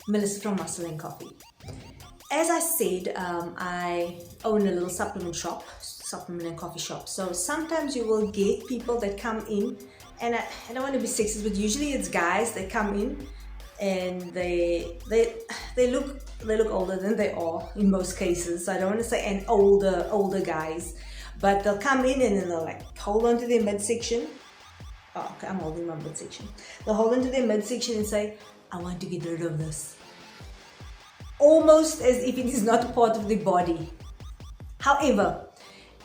Melissa from Muscle and Coffee. As I said, I own a little supplement and coffee shop. So sometimes you will get people that come in, and I don't want to be sexist, but usually it's guys that come in and they look older than they are in most cases. So I don't want to say an older guys, but they'll come in and then they'll like hold on to their midsection. Oh, okay, I'm holding my midsection. They'll hold on to their midsection and say, I want to get rid of this. Almost as if it is not a part of the body. However,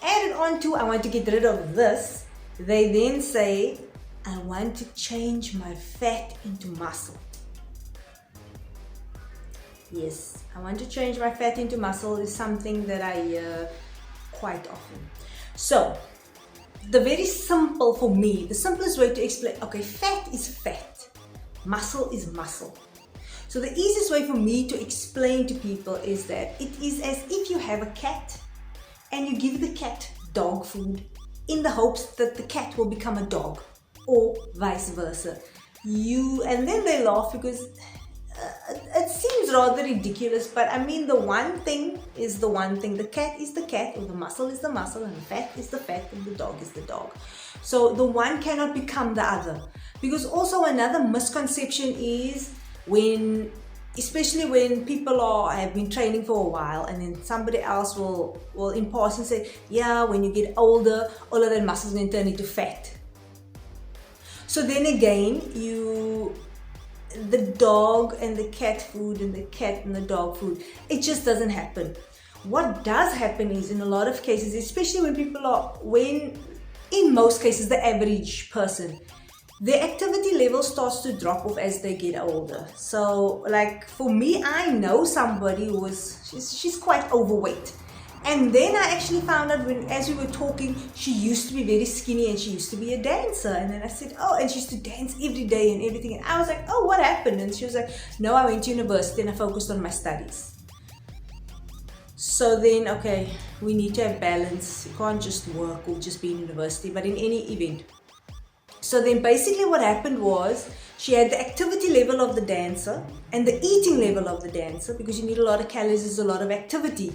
added on to I want to get rid of this, they then say, I want to change my fat into muscle. Yes, I want to change my fat into muscle is something that I hear quite often. So, the very simple for me, the simplest way to explain, okay, fat is fat, muscle is muscle. So the easiest way for me to explain to people is that it is as if you have a cat and you give the cat dog food in the hopes that the cat will become a dog, or vice versa. And then they laugh because it seems rather ridiculous, but I mean the one thing is the one thing. The cat is the cat, or the muscle is the muscle, and the fat is the fat, and the dog is the dog. So the one cannot become the other. Because also another misconception is especially when people have been training for a while, and then somebody else will in passing say, yeah, when you get older, all of that muscle is going to turn into fat. So then again, the dog and the cat food and the cat and the dog food, it just doesn't happen. What does happen is, in a lot of cases, especially in most cases, the average person, their activity level starts to drop off as they get older. So like for me, I know somebody who she's quite overweight. And then I actually found out as we were talking, she used to be very skinny and she used to be a dancer. And then I said, oh, and she used to dance every day and everything. And I was like, oh, what happened? And she was like, no, I went to university and I focused on my studies. So then, okay, we need to have balance. You can't just work or just be in university, but in any event. So then basically what happened was she had the activity level of the dancer and the eating level of the dancer, because you need a lot of calories, there's a lot of activity.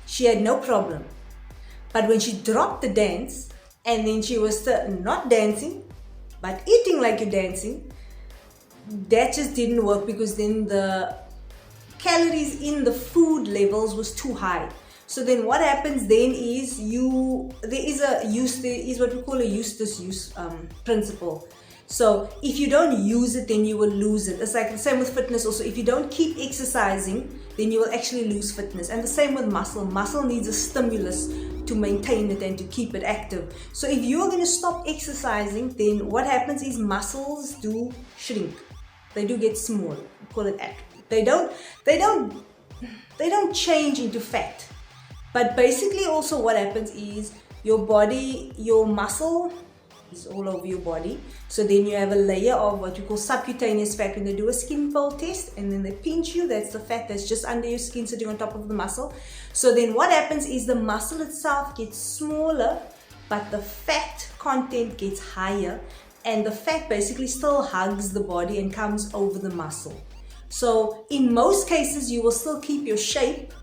She had no problem. But when she dropped the dance and then she was not dancing but eating like you're dancing, that just didn't work, because then the calories in the food levels was too high. So then what happens then is there is what we call a use principle. So if you don't use it, then you will lose it. It's like the same with fitness also. If you don't keep exercising, then you will actually lose fitness. And the same with muscle. Muscle needs a stimulus to maintain it and to keep it active. So if you're going to stop exercising, then what happens is muscles do shrink. They do get smaller. We call it atrophy. They don't change into fat. But basically also what happens is your muscle is all over your body. So then you have a layer of what you call subcutaneous fat. When they do a skin fold test and then they pinch you, that's the fat that's just under your skin sitting on top of the muscle. So then what happens is the muscle itself gets smaller, but the fat content gets higher, and the fat basically still hugs the body and comes over the muscle. So in most cases you will still keep your shape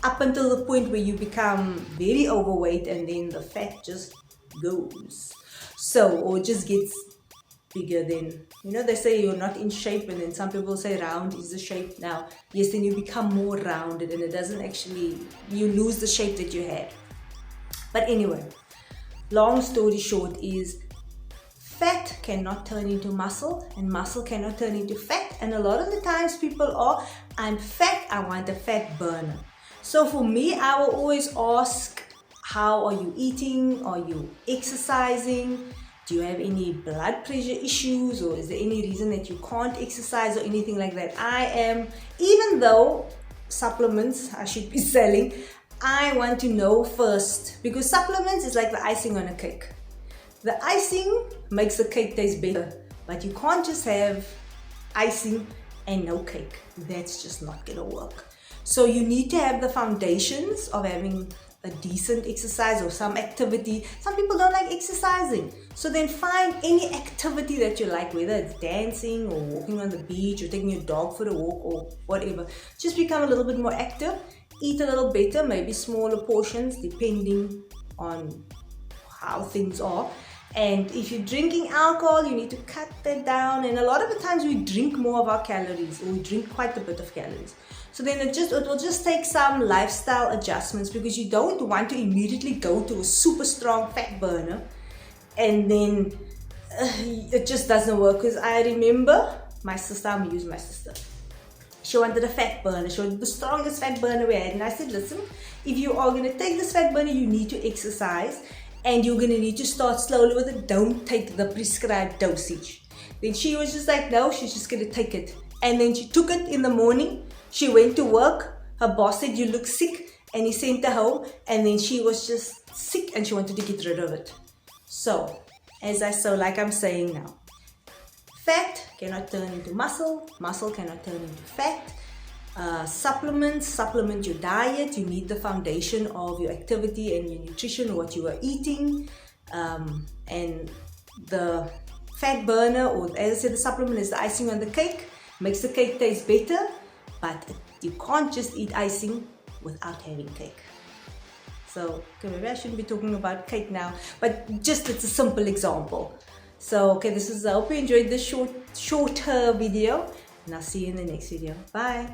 up until the point where you become very overweight, and then the fat just goes. So, or just gets bigger. Then, they say you're not in shape, and then some people say round is the shape now. Yes, then you become more rounded, and it doesn't actually, you lose the shape that you had. But anyway, long story short is fat cannot turn into muscle, and muscle cannot turn into fat. And a lot of the times people are, I'm fat, I want a fat burner. So for me, I will always ask, how are you eating? Are you exercising? Do you have any blood pressure issues, or is there any reason that you can't exercise or anything like that? Even though supplements I should be selling, I want to know first, because supplements is like the icing on a cake. The icing makes the cake taste better, but you can't just have icing and no cake. That's just not gonna work. So you need to have the foundations of having a decent exercise or some activity. Some people don't like exercising. So then find any activity that you like, whether it's dancing or walking on the beach or taking your dog for a walk or whatever. Just become a little bit more active. Eat a little better, maybe smaller portions depending on how things are. And if you're drinking alcohol, you need to cut that down. And a lot of the times we drink more of our calories, or we drink quite a bit of calories. So then it will just take some lifestyle adjustments, because you don't want to immediately go to a super strong fat burner and then it just doesn't work. Because I remember my sister, I'm using my sister. She wanted a fat burner. She wanted the strongest fat burner we had. And I said, listen, if you are going to take this fat burner, you need to exercise. And you're going to need to start slowly with it. Don't take the prescribed dosage. Then she was just like, no, she's just going to take it. And then she took it in the morning. She went to work. Her boss said, you look sick. And he sent her home. And then she was just sick and she wanted to get rid of it. So, like I'm saying now, fat cannot turn into muscle. Muscle cannot turn into fat. Supplement your diet. You need the foundation of your activity and your nutrition, what you are eating, and the fat burner, or as I said, the supplement is the icing on the cake. Makes the cake taste better, but you can't just eat icing without having cake. So okay, maybe I shouldn't be talking about cake now, but just it's a simple example. So okay, I hope you enjoyed this shorter video, and I'll see you in the next video. Bye.